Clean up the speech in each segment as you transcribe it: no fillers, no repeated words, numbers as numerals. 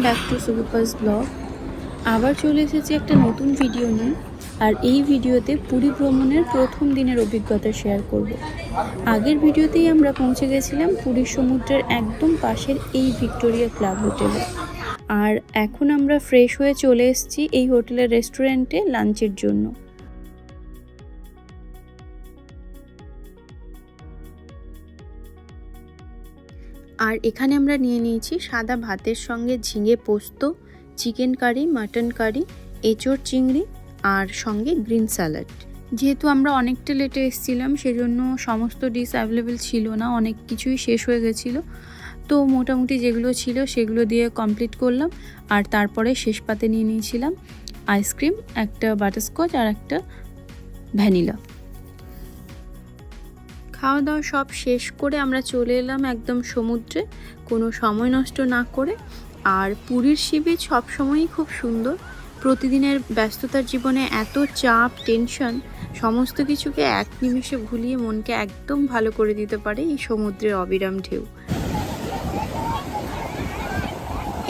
Back to সুরুপাস blog. আবার চলে এসেছি একটা নতুন ভিডিও নিয়ে। আর এই ভিডিওতে পুরী ভ্রমণের প্রথম দিনের অভিজ্ঞতা শেয়ার করব। আগের ভিডিওতেই আমরা পৌঁছে গেছিলাম পুরীর সমুদ্রের একদম পাশের এই ভিক্টোরিয়া ক্লাব হোটেলে। আর এখন আমরা ফ্রেশ হয়ে চলে এসেছি এই হোটেলের রেস্টুরেন্টে লাঞ্চের জন্য। আর এখানে আমরা নিয়ে নিয়েছি সাদা ভাতের সঙ্গে ঝিঙে পোস্ত, চিকেন কারি, মাটন কারি, এঁচোড় চিংড়ি আর সঙ্গে গ্রিন স্যালাড। যেহেতু আমরা অনেকটা লেটে এসেছিলাম সেজন্য সমস্ত ডিশ অ্যাভেলেবেল ছিল না, অনেক কিছুই শেষ হয়ে গেছিলো। তো মোটামুটি যেগুলো ছিল সেগুলো দিয়ে কমপ্লিট করলাম। আর তারপরে শেষ পাতে নিয়ে নিয়েছিলাম আইসক্রিম, একটা বাটারস্কচ আর একটা ভ্যানিলা। খাওয়া দাওয়া সব শেষ করে আমরা চলে এলাম একদম সমুদ্রে, কোনো সময় নষ্ট না করে। আর পুরীর সি বিচ সবসময়ই খুব সুন্দর। প্রতিদিনের ব্যস্ততার জীবনে এত চাপ, টেনশন সমস্ত কিছুকে এক নিমেষে ভুলিয়ে মনকে একদম ভালো করে দিতে পারে এই সমুদ্রের অবিরাম ঢেউ।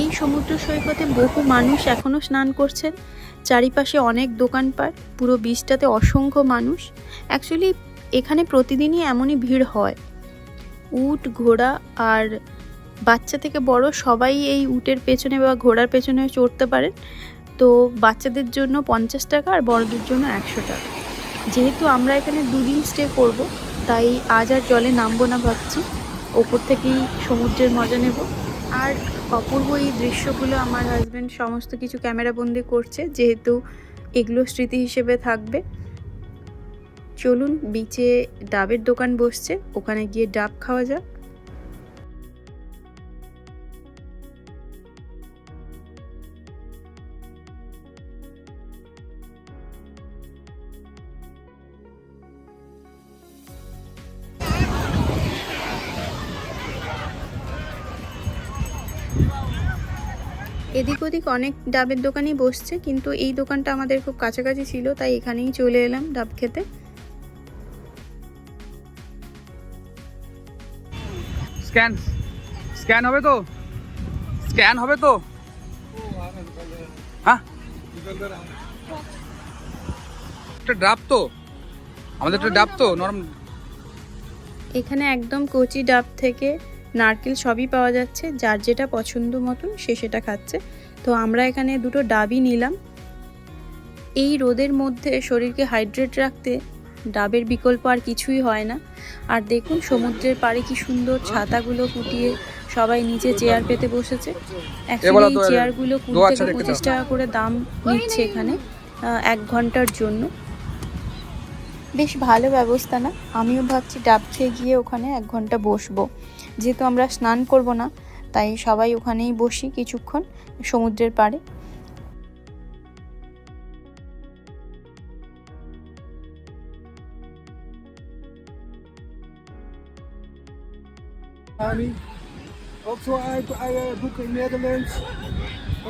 এই সমুদ্র সৈকতে বহু মানুষ এখনও স্নান করছেন। চারিপাশে অনেক দোকানপাট, পুরো বিচটাতে অসংখ্য মানুষ। অ্যাকচুয়ালি এখানে প্রতিদিনই এমনই ভিড় হয়। উট, ঘোড়া আর বাচ্চা থেকে বড় সবাই এই উটের পেছনে বা ঘোড়ার পেছনে চড়তে পারেন। তো বাচ্চাদের জন্য 50 টাকা আর বড়দের জন্য 100 টাকা। যেহেতু আমরা এখানে 2 দিন স্টে করব, তাই আজ আর জলে নামবো না ভাবছি, ওপর থেকেই সমুদ্রের মজা নেব। আর অপূর্ব এই দৃশ্যগুলো আমার হাজব্যান্ড সমস্ত কিছু ক্যামেরাবন্দি করছে, যেহেতু এগুলো স্মৃতি হিসেবে থাকবে। চলুন, বিচে ডাবের দোকান বসছে, ওখানে গিয়ে ডাব খাওয়া যাক। এদিক ওদিক অনেক ডাবের দোকানই বসছে, কিন্তু এই দোকানটা আমাদের খুব কাছাকাছি ছিল, তাই এখানেই চলে এলাম ডাব খেতে। স্ক্যান হবে তো? হ্যাঁ, একটা ডাব তো আমাদের, একটা ডাব তো নরম। এখানে একদম কচি ডাব থেকে নারকেল সবই পাওয়া যাচ্ছে, যার যেটা পছন্দ মতন সে সেটা খাচ্ছে। তো আমরা এখানে দুটো ডাবই নিলাম। এই রোদের মধ্যে শরীরকে হাইড্রেট রাখতে ডাবের বিকল্প আর কিছুই হয় না। আর দেখুন সমুদ্রের পাড়ে কি সুন্দর ছাতাগুলো ফুটিয়ে সবাই নিচে চেয়ার পেতে বসেছে। অ্যাকচুয়ালি এই চেয়ারগুলো 20 থেকে 25 টাকা করে দাম নিচ্ছে এখানে 1 ঘন্টার জন্য। বেশ ভালো ব্যবস্থা না? আমিও ভাবছি ডাব খেয়ে গিয়ে ওখানে 1 ঘন্টা বসবো। যেহেতু আমরা স্নান করব না, তাই সবাই ওখানেই বসি কিছুক্ষণ সমুদ্রের পাড়ে। Also, I book in Netherlands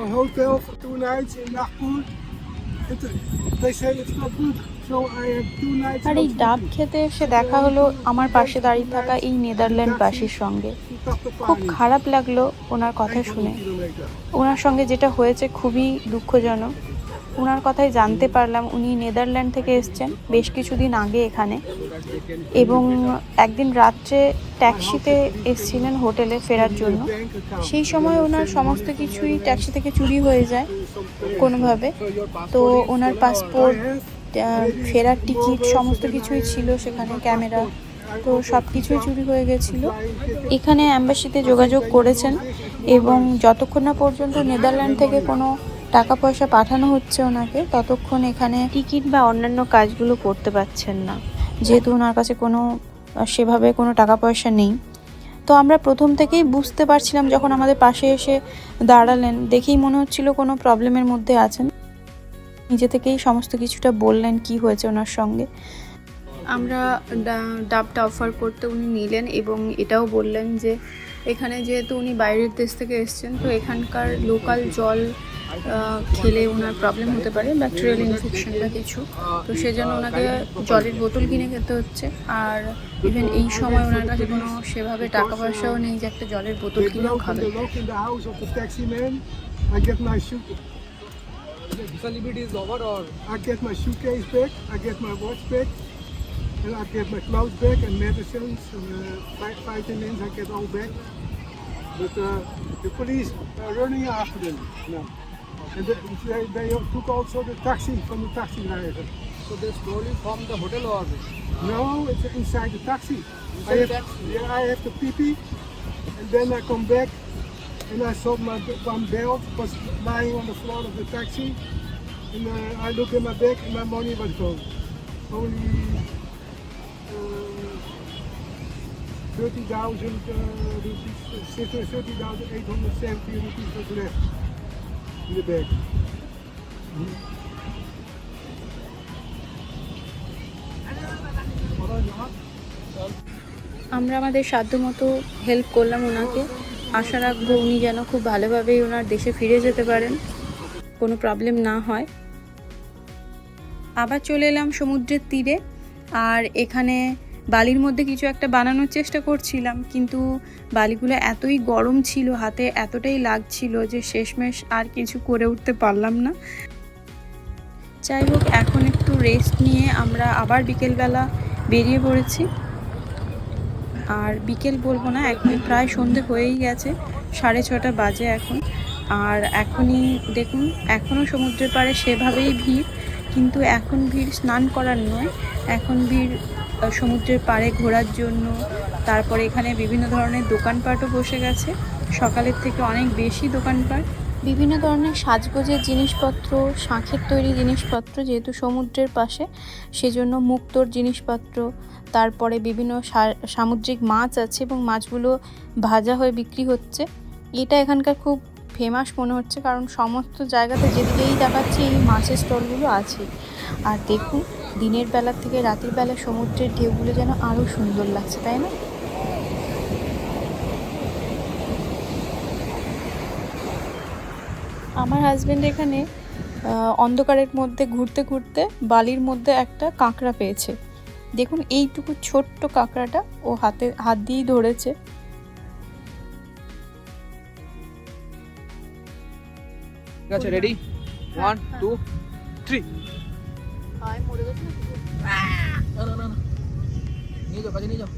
a hotel for 2 nights in Nagpur. They say it's not good, so I have 2 nights. আর এই ডাব খেতে এসে দেখা হলো আমার পাশে দাঁড়িয়ে থাকা এই নেদারল্যান্ড বাসীর সঙ্গে। খুব খারাপ লাগলো ওনার কথা শুনে। ওনার সঙ্গে যেটা হয়েছে খুবই দুঃখজনক। ওনার কথাই জানতে পারলাম উনি নেদারল্যান্ড থেকে এসছেন বেশ কিছুদিন আগে এখানে, এবং একদিন রাত্রে ট্যাক্সিতে এসছিলেন হোটেলে ফেরার জন্য। সেই সময় ওনার সমস্ত কিছুই ট্যাক্সি থেকে চুরি হয়ে যায় কোনোভাবে। তো ওনার পাসপোর্ট, ফেরার টিকিট সমস্ত কিছুই ছিল সেখানে, ক্যামেরা, তো সব কিছুই চুরি হয়ে গেছিলো। এখানে অ্যাম্বাসিতে যোগাযোগ করেছেন এবং যতক্ষণ না পর্যন্ত নেদারল্যান্ড থেকে কোনো টাকা পয়সা পাঠানো হচ্ছে ওনাকে, ততক্ষণ এখানে টিকিট বা অন্যান্য কাজগুলো করতে পারছেন না, যেহেতু ওনার কাছে সেভাবে কোনো টাকা পয়সা নেই। তো আমরা প্রথম থেকেই বুঝতে পারছিলাম, যখন আমাদের পাশে এসে দাঁড়ালেন দেখেই মনে হচ্ছিল কোনো প্রবলেমের মধ্যে আছেন। নিজে থেকেই সমস্ত কিছুটা বললেন কি হয়েছে ওনার সঙ্গে। আমরা ডাবটা অফার করতে উনি নিলেন এবং এটাও বললেন যে এখানে যেহেতু উনি বাইরের দেশ থেকে এসছেন, তো এখানকার লোকাল জল খেলে ওনার প্রবলেম হতে পারে, ব্যাকটেরিয়াল ইনফেকশন বা কিছু। তো সেজন্য ওনাকে জলের বোতল কিনে খেতে হচ্ছে। আর ইভেন এই সময় ওনার কাছে কোনো সেভাবে টাকা পয়সাও নেই যে একটা জলের বোতল কিনেও খাবে। I get my suitcase. visa limit is over or I get my suitcase back. I get my watch back. And I get my clothes back and medicines and vitamins. I get all back. But the police are running after them now. And they took also the taxi from the taxi driver. so they stole you from the hotel or No, it's inside the taxi. Inside the taxi? Yeah, I have to pee-pee. And then I come back and I saw my one belt was lying on the floor of the taxi. And I look in my bag and my money was gone. Only 30,000 rupees, 30,870 rupees was left in the bag. আমরা আমাদের সাধ্যমতো help করলাম ওনাকে। আশা রাখবো উনি যেন খুব ভালোভাবেই ওনার দেশে ফিরে যেতে পারেন, কোনো প্রবলেম না হয়। আবার চলে এলাম সমুদ্রের তীরে। আর এখানে বালির মধ্যে কিছু একটা বানানোর চেষ্টা করছিলাম, কিন্তু বালিগুলো এতই গরম ছিল, হাতে এতটাই লাগছিল যে শেষমেশ আর কিছু করে উঠতে পারলাম না। যাই হোক, এখন একটু রেস্ট নিয়ে আমরা আবার বিকেলবেলা বেরিয়ে পড়েছি। আর বিকেল বলবো না, এখন প্রায় সন্ধে হয়েই গেছে, 6:30 বাজে এখন। আর এখনই দেখুন, এখনও সমুদ্রের পাড়ে সেভাবেই ভিড়, কিন্তু এখন ভিড় স্নান করার নয়, এখন ভিড় সমুদ্রের পাড়ে ঘোরার জন্য। তারপরে এখানে বিভিন্ন ধরনের দোকানপাটও বসে গেছে, সকালের থেকে অনেক বেশি দোকানপাট। বিভিন্ন ধরনের সাজগোজের জিনিসপত্র, শাঁখের তৈরি জিনিসপত্র, যেহেতু সমুদ্রের পাশে সেজন্য মুক্তোর জিনিসপত্র। তারপরে বিভিন্ন সামুদ্রিক মাছ আছে এবং মাছগুলো ভাজা হয়ে বিক্রি হচ্ছে। এটা এখানকার খুব ফেমাস মনে হচ্ছে, কারণ সমস্ত জায়গাতে যেদিকেই দেখাচ্ছে এই মাছের স্টলগুলো আছে। আর দেখুন, দিনের বেলার থেকে রাতের বেলা সমুদ্রের ঢেউগুলো যেন আরও সুন্দর লাগছে, তাই না? আমার হাজব্যান্ড এখানে অন্ধকারের মধ্যে ঘুরতে ঘুরতে বালির মধ্যে একটা কাঁকড়া পেয়েছে। দেখুন, এইটুকু ছোট্ট কাঁকড়াটা ও হাত দিয়েই ধরেছে। ঠিক আছে, রেডি 1 2 3 না নিয়ে যাও, কাজে নিয়ে যাও।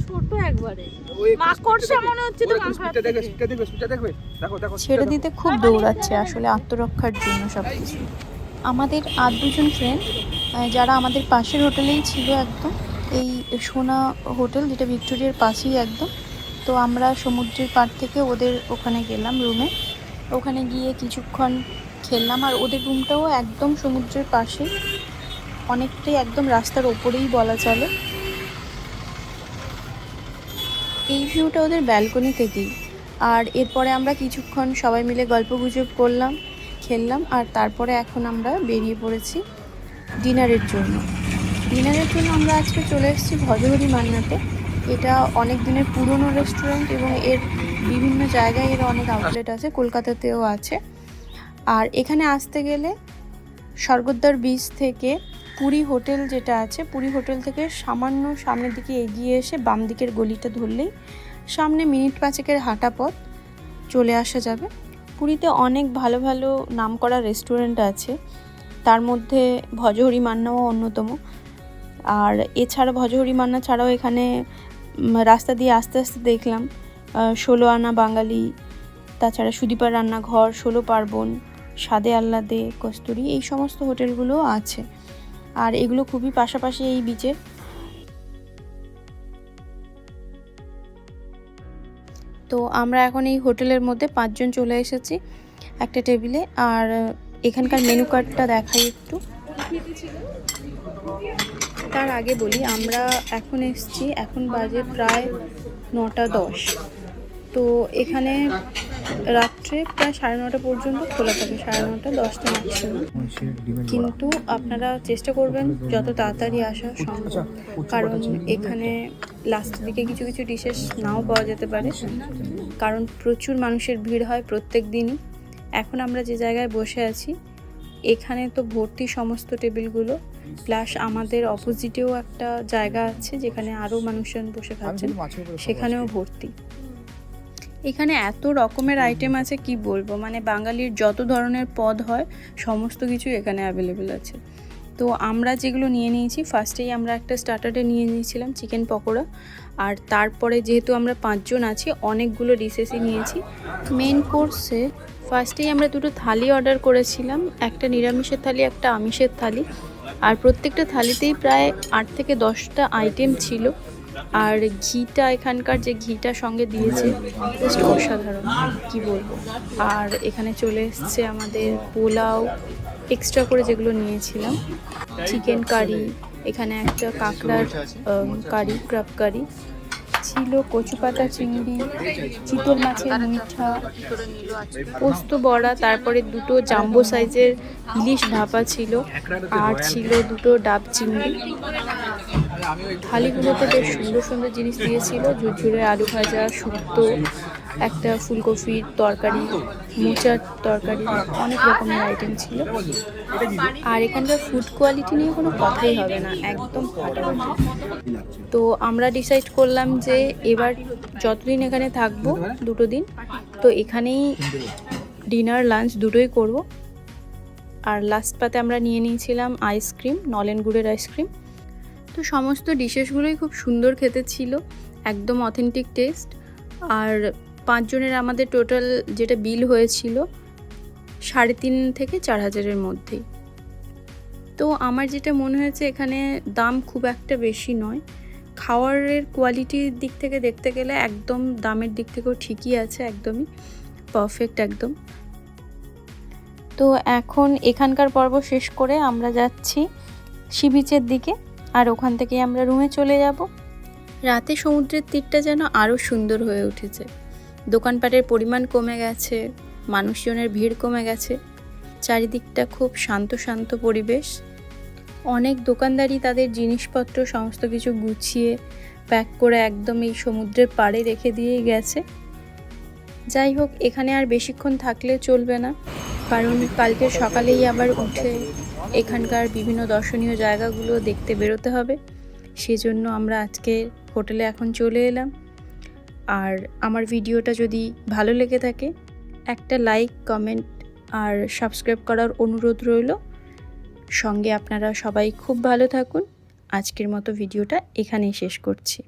ছোট একবারে ওই মাকড়সা মনে হচ্ছে তো স্পিডটা দেখবে, স্পিডটা দেখবে, দেখো দেখো ছেড়ে দিতে খুব দৌড়াচ্ছে আসলে আত্মরক্ষার জন্য সব কিছু। আমাদের আর দুজন ফ্রেন্ড যারা আমাদের পাশের হোটেলেই ছিল, একদম এই সোনা হোটেল, যেটা ভিক্টোরিয়ার পাশেই একদম। তো আমরা সমুদ্রের পাড় থেকে ওদের ওখানে গেলাম রুমে। ওখানে গিয়ে কিছুক্ষণ খেললাম। আর ওদের রুমটাও একদম সমুদ্রের পাশে, অনেকটাই একদম রাস্তার ওপরেই বলা চলে। এই ভিউটা ওদের ব্যালকনি থেকেই। আর এরপরে আমরা কিছুক্ষণ সবাই মিলে গল্পগুজব করলাম, খেললাম। আর তারপরে এখন আমরা বেরিয়ে পড়েছি ডিনারের জন্য। আমরা আজকে চলে এসেছি ভজহরি মান্নাতে। এটা অনেক দিনের পুরনো রেস্টুরেন্ট এবং এর বিভিন্ন জায়গায় এর অনেক আউটলেট আছে, কলকাতাতেও আছে। আর এখানে আসতে গেলে স্বর্গদ্বার বীচ থেকে পুরী হোটেল যেটা আছে, পুরী হোটেল থেকে সামান্য সামনের দিকে এগিয়ে এসে বাম দিকের গলিটা ধরলেই সামনে মিনিট 5 হাঁটা পথ চলে আসা যাবে। পুরীতে অনেক ভালো ভালো নামকরা রেস্টুরেন্ট আছে, তার মধ্যে ভজহরি মান্নাও অন্যতম। আর এছাড়া ভজহরি মান্না ছাড়াও এখানে রাস্তা দিয়ে আস্তে আস্তে দেখলাম 16 আনা বাঙালি, তাছাড়া সুদীপার রান্নাঘর, 16 পার্বণ, স্বাদে আহ্লাদে, কস্তুরী, এই সমস্ত হোটেলগুলোও আছে। আর এগুলো খুবই পাশাপাশি এই বিচের। তো আমরা এখন এই হোটেলের মধ্যে 5 জন চলে এসেছি একটা টেবিলে। আর এখানকার মেনু কার্ডটা দেখাই একটু। তার আগে বলি, আমরা এখন এসেছি, এখন বাজে প্রায় 9:10। তো এখানে রাত্রে প্রায় 9:30 পর্যন্ত খোলা থাকে, 9:30 10টা ম্যাক্সিমাম। কিন্তু আপনারা চেষ্টা করবেন যত তাড়াতাড়ি আসা সম্ভব, কারণ এখানে লাস্টের দিকে কিছু কিছু ডিশেস নাও পাওয়া যেতে পারে, কারণ প্রচুর মানুষের ভিড় হয় প্রত্যেক দিনই। এখন আমরা যে জায়গায় বসে আছি এখানে তো ভর্তি সমস্ত টেবিলগুলো, প্লাস আমাদের অপোজিটেও একটা জায়গা আছে যেখানে আরও মানুষজন বসে খাচ্ছেন, সেখানেও ভর্তি। এখানে এত রকমের আইটেম আছে কি বলবো, মানে বাঙালির যত ধরনের পদ হয় সমস্ত কিছু এখানে অ্যাভেলেবেল আছে। তো আমরা যেগুলো নিয়ে নিয়েছি, ফার্স্টেই আমরা একটা স্টার্টারে নিয়ে নিয়েছিলাম চিকেন পকোড়া, আর তারপরে যেহেতু আমরা 5 জন আছি অনেকগুলো ডিশেসই নিয়েছি। মেন কোর্সে ফার্স্টেই আমরা দুটো থালি অর্ডার করেছিলাম, একটা নিরামিষের থালি, একটা আমিষের থালি, আর প্রত্যেকটা থালিতেই প্রায় 8 থেকে 10টা আইটেম ছিল। আর ঘিটা, এখানকার যে ঘিটা সঙ্গে দিয়েছে জাস্ট অসাধারণ, কি বলবো। আর এখানে চলে এসছে আমাদের পোলাও, এক্সট্রা করে যেগুলো নিয়েছিলাম, চিকেন কারি, এখানে একটা কাঁকড়ার কারি, ক্রাব কারি ছিল, কচু পাতা চিংড়ি, চিতল মাছের মিঠা, পোস্ত বড়া, তারপরে দুটো জাম্বো সাইজের ইলিশ ভাপা ছিল, আর ছিল দুটো ডাব চিংড়ি। থালিগুলোতে বেশ সুন্দর সুন্দর জিনিস দিয়েছিল, ঝুরঝুরে আলু ভাজা, শুক্তো, একটা ফুলকপির তরকারি, মোচার তরকারি, অনেক রকমের আইটেম ছিল। আর এখানকার ফুড কোয়ালিটি নিয়ে কোনো কথাই হবে না, একদম ফাটাফাটি। তো আমরা ডিসাইড করলাম যে এবার যতদিন এখানে থাকবো, 2 দিন, তো এখানেই ডিনার লাঞ্চ দুটোই করব। আর লাস্ট পাতে আমরা নিয়ে নিয়েছিলাম আইসক্রিম, নলেন গুড়ের আইসক্রিম। তো সমস্ত ডিশেসগুলোই খুব সুন্দর খেতে ছিল, একদম অথেন্টিক টেস্ট। আর 5 জনের আমাদের টোটাল যেটা বিল হয়েছিল 3,500 থেকে 4,000-এর মধ্যেই। তো আমার যেটা মনে হয়েছে এখানে দাম খুব একটা বেশি নয়, খাওয়ারের কোয়ালিটির দিক থেকে দেখতে গেলে একদম দামের দিক থেকেও ঠিকই আছে, একদমই পারফেক্ট একদম। তো এখন এখানকার পর্ব শেষ করে আমরা যাচ্ছি সি বিচের দিকে, আর ওখান থেকে আমরা রুমে চলে যাব। রাতে সমুদ্রের তীরটা যেন আরও সুন্দর হয়ে উঠেছে, দোকানপাটের পরিমাণ কমে গেছে, মানুষজনের ভিড় কমে গেছে, চারিদিকটা খুব শান্ত শান্ত পরিবেশ। অনেক দোকানদারই তাদের জিনিসপত্র সমস্ত কিছু গুছিয়ে প্যাক করে একদম এই সমুদ্রের পাড়ে রেখে দিয়েই গেছে। যাই হোক, এখানে আর বেশিক্ষণ থাকলে চলবে না, কারণ কালকে সকালেই আবার উঠে এখানকার বিভিন্ন দর্শনীয় জায়গাগুলো দেখতে বেরোতে হবে। সেজন্য আমরা আজকে হোটেলে এখন চলে এলাম। আর আমার ভিডিওটা যদি ভালো লেগে থাকে একটা লাইক, কমেন্ট আর সাবস্ক্রাইব করার অনুরোধ রইল। সঙ্গে আপনারা সবাই খুব ভালো থাকুন। আজকের মতো ভিডিওটা এখানেই শেষ করছি।